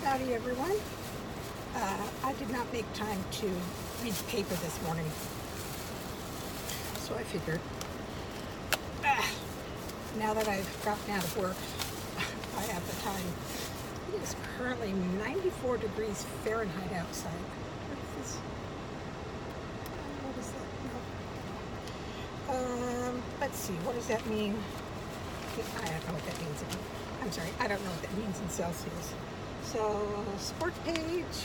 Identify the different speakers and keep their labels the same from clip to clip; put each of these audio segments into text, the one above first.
Speaker 1: Howdy everyone. I did not make time to read the paper this morning, so I figured now that I've gotten out of work, I have the time. It is currently 94 degrees Fahrenheit outside. What is that? Let's see, what does that mean? I don't know what that means. I'm sorry, I don't know what that means in Celsius. So, sports page.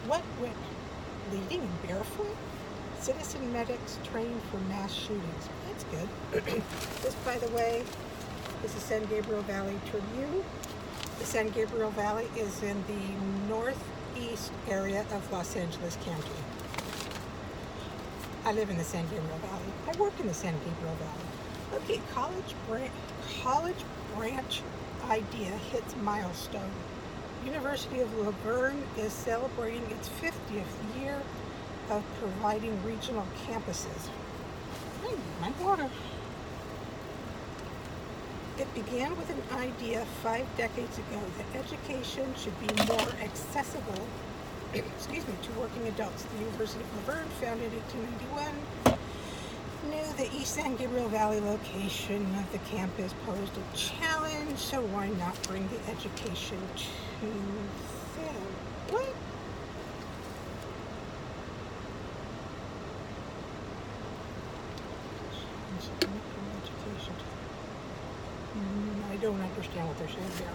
Speaker 1: What went leading barefoot? Citizen medics trained for mass shootings. That's good. This, by the way, is the San Gabriel Valley Tribune. The San Gabriel Valley is in the northeast area of Los Angeles County. I live in the San Gabriel Valley. I work in the San Gabriel Valley. Okay, college branch idea hits milestone. University of La Verne is celebrating its 50th year of providing regional campuses. My water. It began with an idea 5 decades ago that education should be more accessible to working adults. The University of La Verne, founded in 1891, knew the East San Gabriel Valley location of the campus posed a challenge, so why not bring the education to them? What? I don't understand what they're saying here.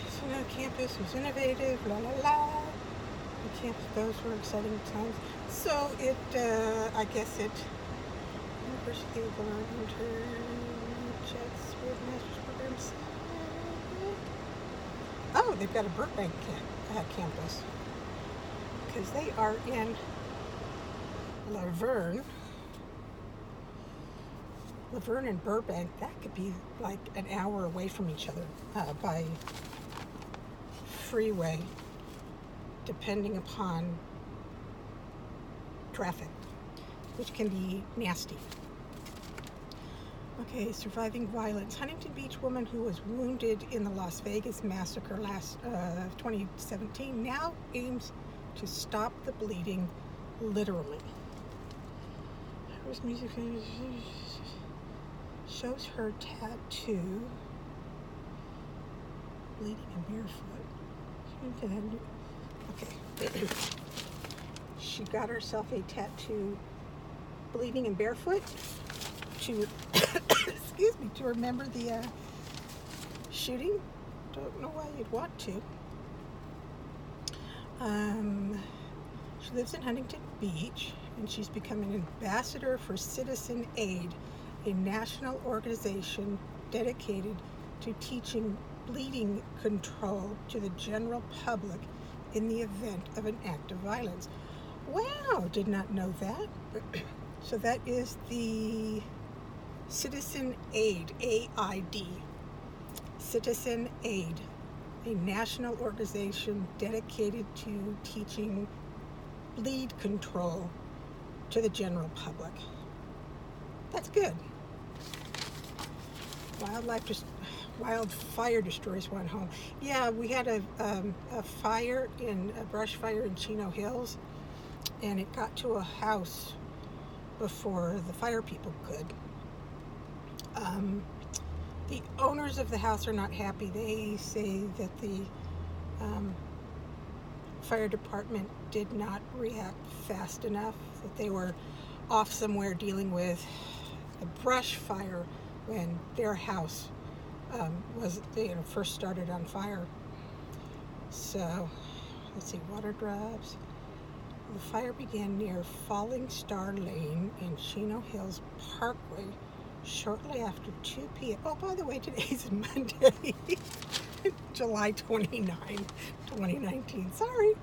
Speaker 1: So now campus was innovative, la la la. The campus, those were exciting times. So it, I guess it, University of Louisville checks with master's programs. Oh, they've got a Burbank campus, because they are in Laverne and Burbank. That could be like an hour away from each other by freeway, depending upon traffic, which can be nasty. Okay, surviving violence. Huntington Beach woman who was wounded in the Las Vegas massacre last 2017 now aims to stop the bleeding, literally. Her music shows her tattoo, bleeding and barefoot. Okay. She got herself a tattoo, bleeding and barefoot, to to remember the shooting. Don't know why you'd want to. She lives in Huntington Beach, and she's become an ambassador for Citizen Aid, a national organization dedicated to teaching bleeding control to the general public in the event of an act of violence. Wow, did not know that. So that is the Citizen Aid, AID. Citizen Aid, a national organization dedicated to teaching bleed control to the general public. That's good. Wildfire destroys one home. Yeah, we had a brush fire in Chino Hills, and it got to a house before the fire people could. The owners of the house are not happy. They say that the fire department did not react fast enough, that they were off somewhere dealing with a brush fire when their house first started on fire. So, let's see, water drops. The fire began near Falling Star Lane in Chino Hills Parkway shortly after 2 p.m. Oh, by the way, today's Monday, July 29, 2019. Sorry.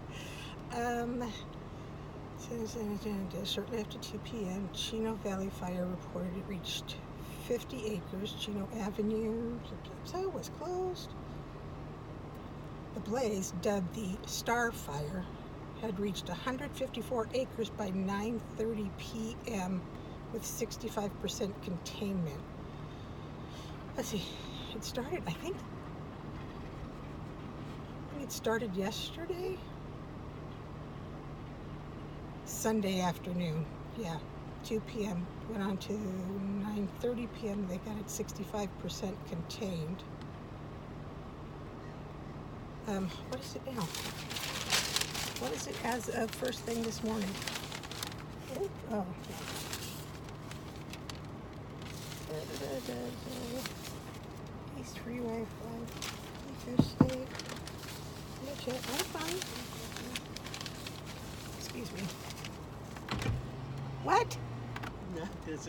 Speaker 1: Shortly after 2 p.m., Chino Valley Fire reported it reached 50 acres. Chino Avenue was closed. The blaze, dubbed the Star Fire, had reached 154 acres by 9:30 p.m. with 65% containment. Let's see, it started, I think it started yesterday, Sunday afternoon, yeah, 2 p.m. Went on to 9:30 p.m. They got it 65% contained. What is it now? What is it as of first thing this morning? Oh. East Freeway 5, East State. I'm fine. Excuse me. What?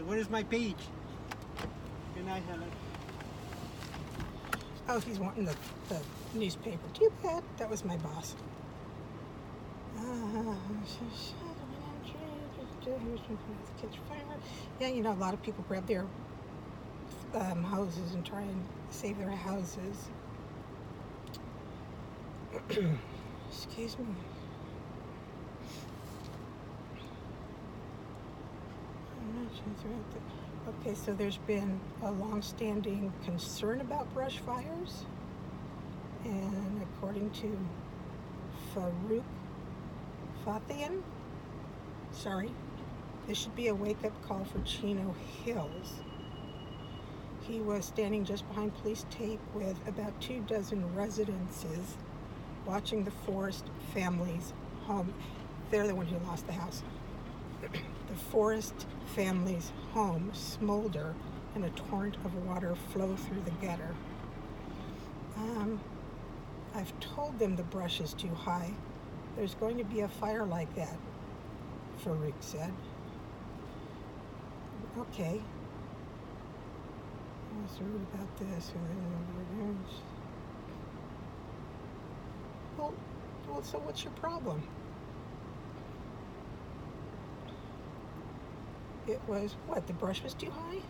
Speaker 2: What is my page? Can I have it?
Speaker 1: Oh, he's wanting the newspaper. Too bad. That was my boss. Yeah, you know, a lot of people grab their hoses and try and save their houses. Excuse me. Okay, so there's been a long-standing concern about brush fires, and according to Farouk Fathian, this should be a wake-up call for Chino Hills. He was standing just behind police tape with about 24 residences watching the Forrest family's home. They're the one who lost the house. The Forrest family's home smolder and a torrent of water flow through the gutter. I've told them the brush is too high. There's going to be a fire like that, Farouk said. Okay. I was worried about this. Well, so what's your problem? It was, what, the brush was too high?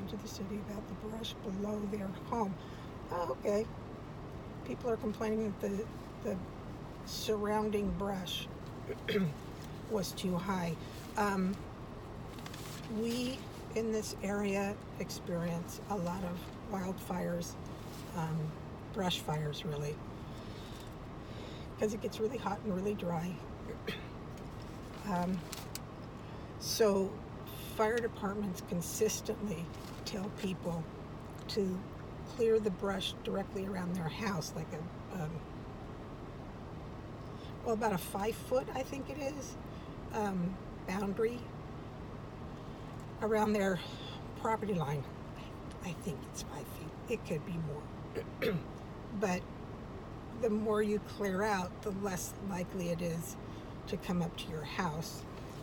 Speaker 1: To the city about the brush below their home. Oh, okay. People are complaining that the surrounding brush was too high. We in this area experience a lot of wildfires, brush fires really, because it gets really hot and really dry. So fire departments consistently tell people to clear the brush directly around their house, like about a 5 foot, I think it is, boundary around their property line. I think it's 5 feet. It could be more. But the more you clear out, the less likely it is to come up to your house,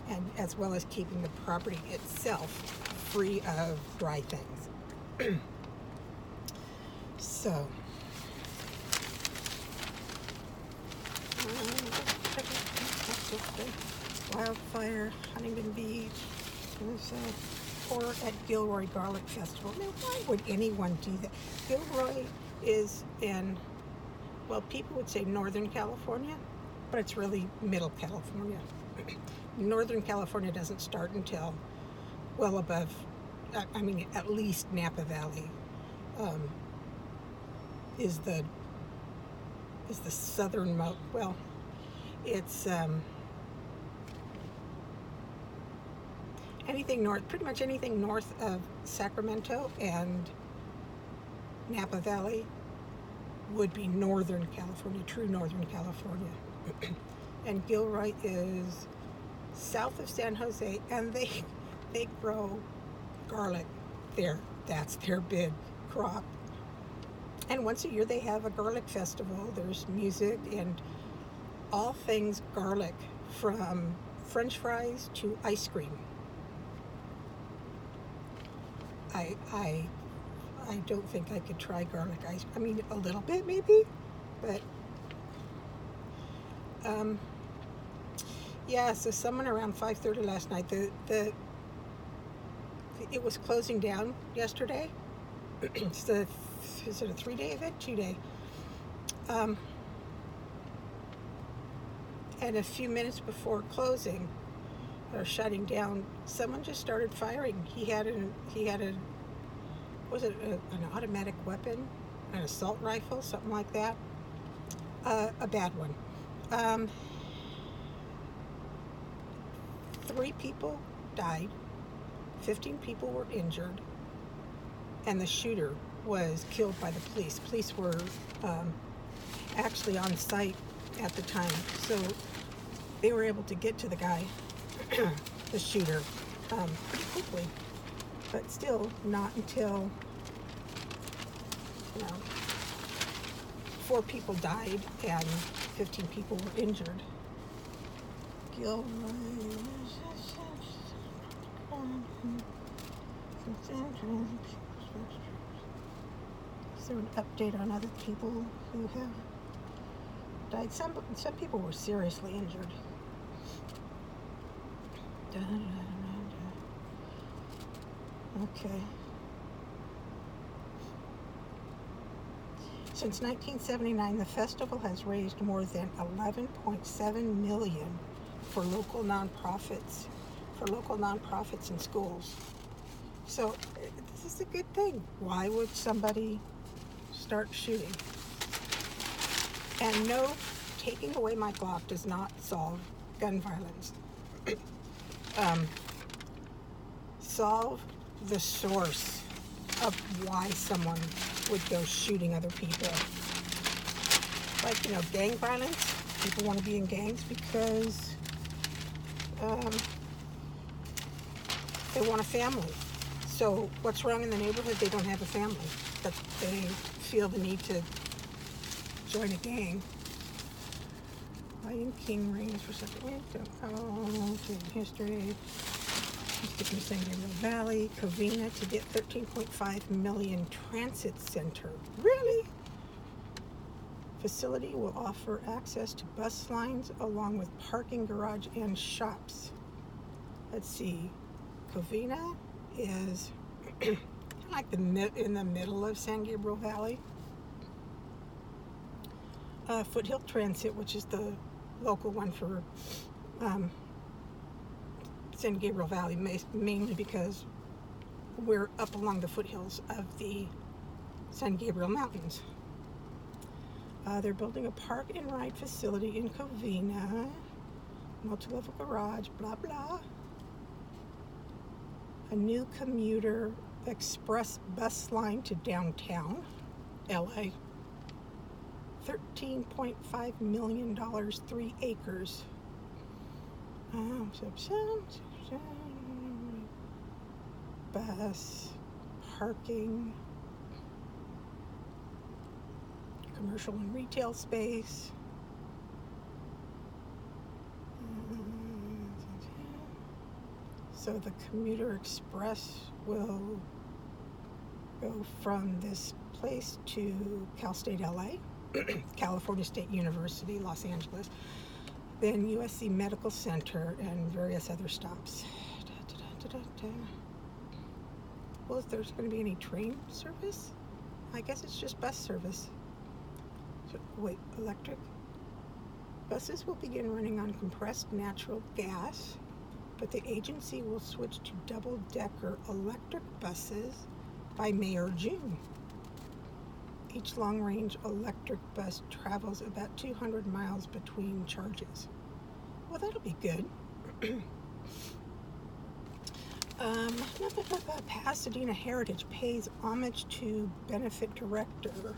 Speaker 1: and as well as keeping the property itself free of dry things. So, wildfire, Huntington Beach, or at Gilroy Garlic Festival. Now, why would anyone do that? Gilroy is in, well, people would say Northern California, but it's really Middle California. Northern California doesn't start until well above, at least Napa Valley is the southernmost. Well, it's anything north, pretty much anything north of Sacramento and Napa Valley would be Northern California, true Northern California. And Gilroy is south of San Jose, and they grow garlic there. That's their big crop. And once a year they have a garlic festival. There's music and all things garlic, from French fries to ice cream. I don't think I could try garlic ice. I mean, a little bit maybe, but yeah. So someone around 5:30 last night. It was closing down yesterday. Is it a 3-day event? 2-day. And a few minutes before closing or shutting down, someone just started firing. He had an automatic weapon, an assault rifle, something like that. A bad one. 3 people died, 15 people were injured, and the shooter was killed by the police. Police were actually on site at the time, so they were able to get to the guy, the shooter, pretty quickly. But still, not until 4 people died and 15 people were injured. Is there an update on other people who have died? Some people were seriously injured. Okay. Since 1979, the festival has raised more than $11.7 million for local nonprofits and schools. So this is a good thing. Why would somebody start shooting? And no, taking away my Glock does not solve gun violence. Solve the source of why someone would go shooting other people. Like, gang violence. People want to be in gangs because they want a family. So what's wrong in the neighborhood? They don't have a family, but they feel the need to join a gang. Lion King reigns for second. History. From San Gabriel Valley, Covina to get $13.5 million transit center. Really? Facility will offer access to bus lines along with parking, garage, and shops. Let's see. Covina is like in the middle of San Gabriel Valley. Foothill Transit, which is the local one for San Gabriel Valley, mainly because we're up along the foothills of the San Gabriel Mountains. They're building a park and ride facility in Covina, multi-level garage, blah, blah. A new commuter express bus line to downtown LA. $13.5 million, 3 acres. Bus, parking, commercial and retail space. So the commuter express will go from this place to Cal State LA, California State University, Los Angeles, then USC Medical Center, and various other stops. Well, if there's going to be any train service, I guess it's just bus service. So, wait, electric? Buses will begin running on compressed natural gas, but the agency will switch to double-decker electric buses by May or June. Each long-range electric bus travels about 200 miles between charges. Well, that'll be good. Pasadena Heritage pays homage to benefit director.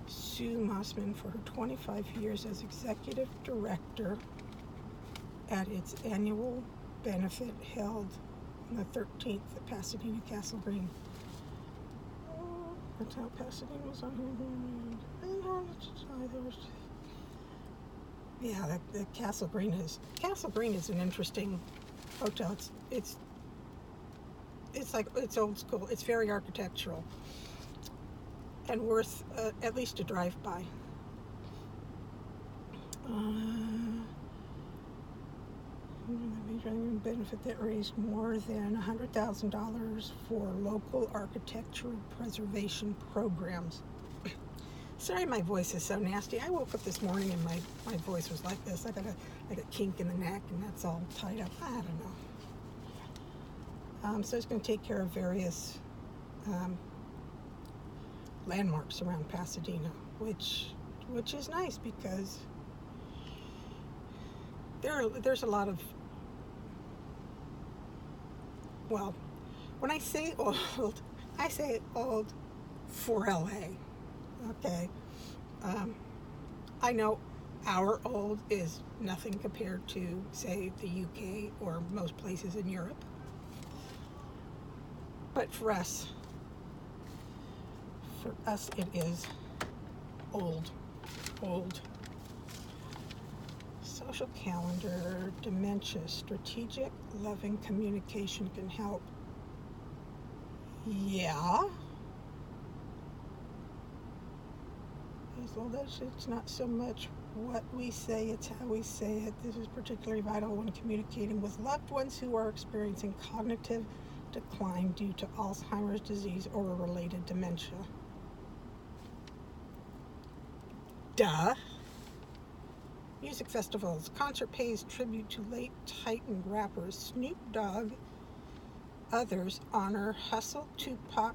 Speaker 1: Sue Mossman for her 25 years as executive director at its annual benefit held on the 13th at Pasadena Castle Green. That's how Pasadena was on here. Yeah, the Castle Green is an interesting hotel. It's old school. It's very architectural and worth at least a drive by. Benefit that raised more than $100,000 for local architectural preservation programs. Sorry my voice is so nasty. I woke up this morning and my voice was like this. I got a kink in the neck and that's all tied up. I don't know. So it's going to take care of various landmarks around Pasadena, which is nice because there's a lot of, well, when I say old, I say old for LA. Okay. I know our old is nothing compared to, say, the UK or most places in Europe. But for us it is old. Social calendar, dementia, strategic, loving communication can help. Yeah. As long as it's not so much what we say, it's how we say it. This is particularly vital when communicating with loved ones who are experiencing cognitive decline due to Alzheimer's disease or a related dementia. Duh. Music festivals. Concert pays tribute to late Titan rappers Snoop Dogg. Others honor Hustle, Tupac,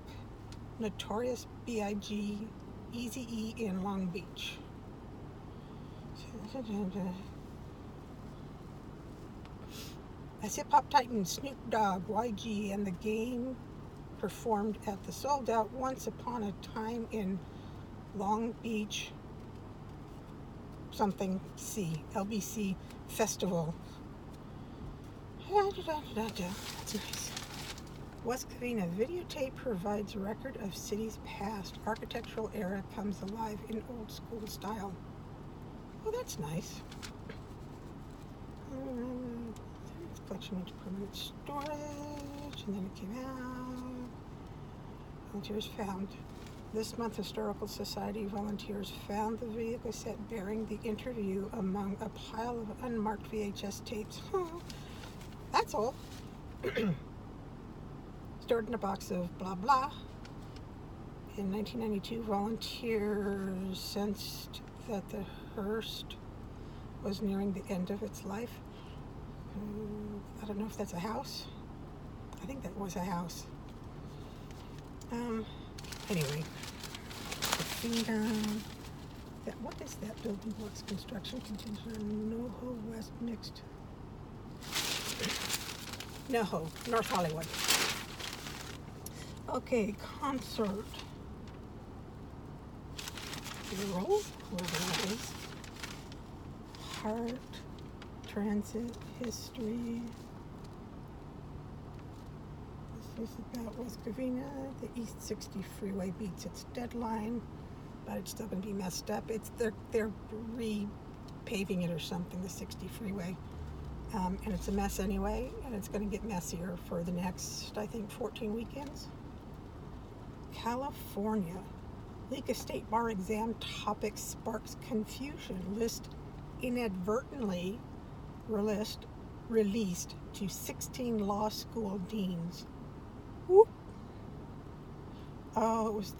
Speaker 1: Notorious B.I.G., Eazy-E in Long Beach. As hip-hop titan Snoop Dogg, YG, and The Game performed at the sold-out Once Upon a Time in Long Beach something C, LBC Festival. That's nice. West Covina videotape provides record of city's past. Architectural era comes alive in old school style. Oh, that's nice. Collection into permanent storage, and then it came out. Volunteers found. This month, Historical Society volunteers found the video cassette bearing the interview among a pile of unmarked VHS tapes. That's all. Stored in a box of blah blah. In 1992, volunteers sensed that the Hearst was nearing the end of its life. I don't know if that's a house. I think that was a house. Anyway, what is that building blocks construction contingent on NoHo West Mixed? NoHo, North Hollywood. Okay, concert. Roll, whoever that is. Heart, transit, history. This is about West Covina. The East 60 freeway beats its deadline, but it's still going to be messed up. They're repaving it or something, the 60 freeway. And it's a mess anyway, and it's going to get messier for the next, I think, 14 weekends. California. Leak of state bar exam topic sparks confusion. List inadvertently released to 16 law school deans. Whoop. Oh, it was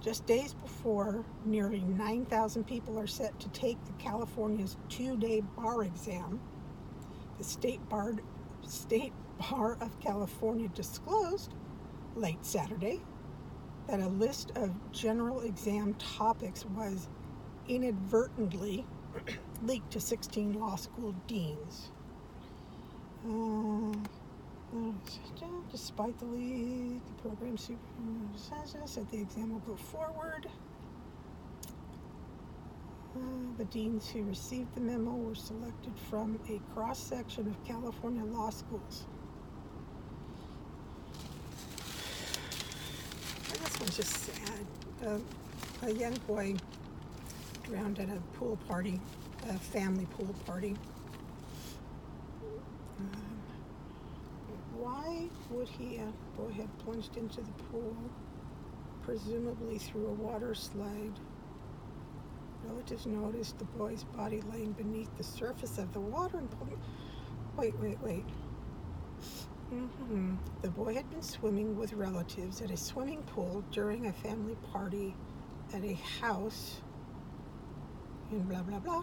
Speaker 1: just days before nearly 9,000 people are set to take the California's 2-day bar exam. The State Bar of California disclosed late Saturday that a list of general exam topics was inadvertently leaked to 16 law school deans. Despite the leak, the program supervisor said the exam will go forward. The deans who received the memo were selected from a cross-section of California law schools. This one's just sad. A young boy drowned at a pool party, a family pool party. Why would a boy have plunged into the pool, presumably through a water slide? Relatives noticed the boy's body laying beneath the surface of the water and pulled him. Wait. The boy had been swimming with relatives at a swimming pool during a family party at a house in blah blah blah.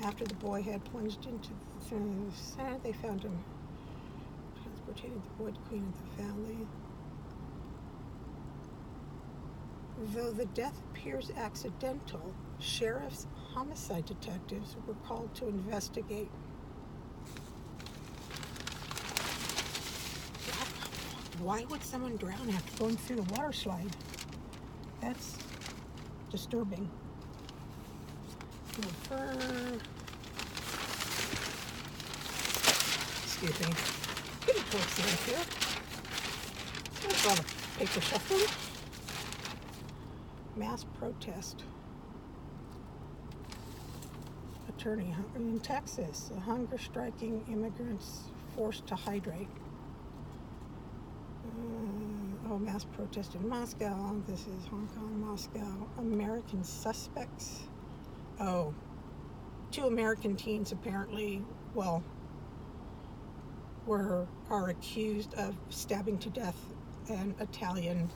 Speaker 1: After the boy had plunged into the sand, they found him transported the boy to Queen of the Valley. Though the death appears accidental, sheriff's homicide detectives were called to investigate. Why would someone drown after going through the water slide? That's disturbing. Excuse me. Getting towards the end here. There's a lot of paper shuffling. Mass protest. Attorney in Texas. Hunger striking immigrants forced to hydrate. Mass protest in Moscow. This is Hong Kong, Moscow. American suspects. 2 American teens apparently, are accused of stabbing to death an Italian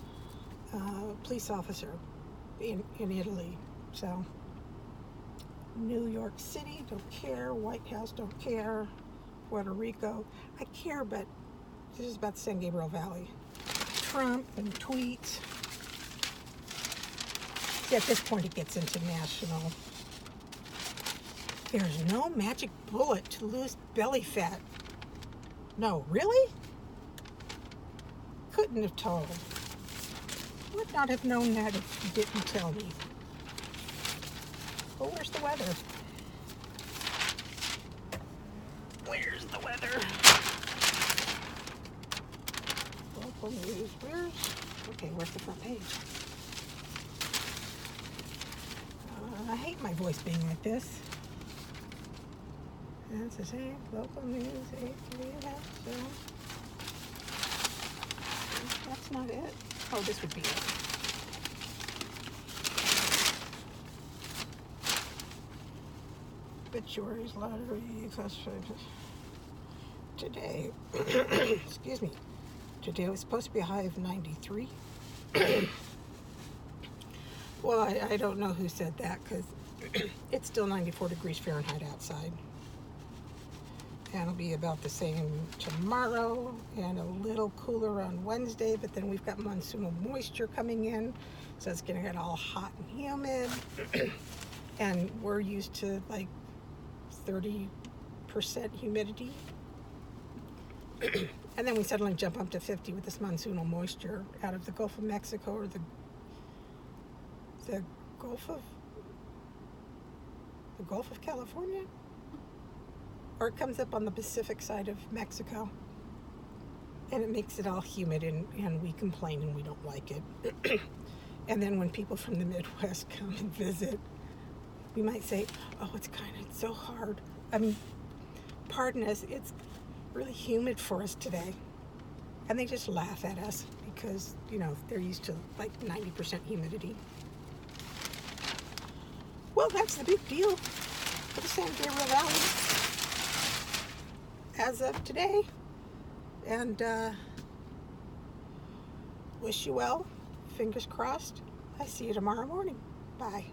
Speaker 1: police officer in Italy. So, New York City, don't care. White House, don't care. Puerto Rico, I care, but this is about the San Gabriel Valley. Trump and tweets. See, at this point it gets into national. There's no magic bullet to lose belly fat. No, really? Couldn't have told. Would not have known that if you didn't tell me. But where's the weather? Where's the weather? Local news. Where's the front page? I hate my voice being like this. That's the same. Local news. So that's not it. Oh, this would be it. Obituaries, lottery, today. Excuse me. Today was supposed to be a high of 93. Well, I don't know who said that because it's still 94 degrees Fahrenheit outside. And it'll be about the same tomorrow and a little cooler on Wednesday, but then we've got monsoonal moisture coming in, so it's going to get all hot and humid. And we're used to like 30% humidity. And then we suddenly jump up to 50 with this monsoonal moisture out of the Gulf of Mexico or the Gulf of California, or it comes up on the Pacific side of Mexico, and it makes it all humid, and we complain and we don't like it. And then when people from the Midwest come and visit, we might say, oh, it's so hard. I mean, pardon us, it's really humid for us today. And they just laugh at us because, they're used to like 90% humidity. Well, that's the big deal for the San Gabriel Valley as of today. And wish you well. Fingers crossed. I see you tomorrow morning. Bye.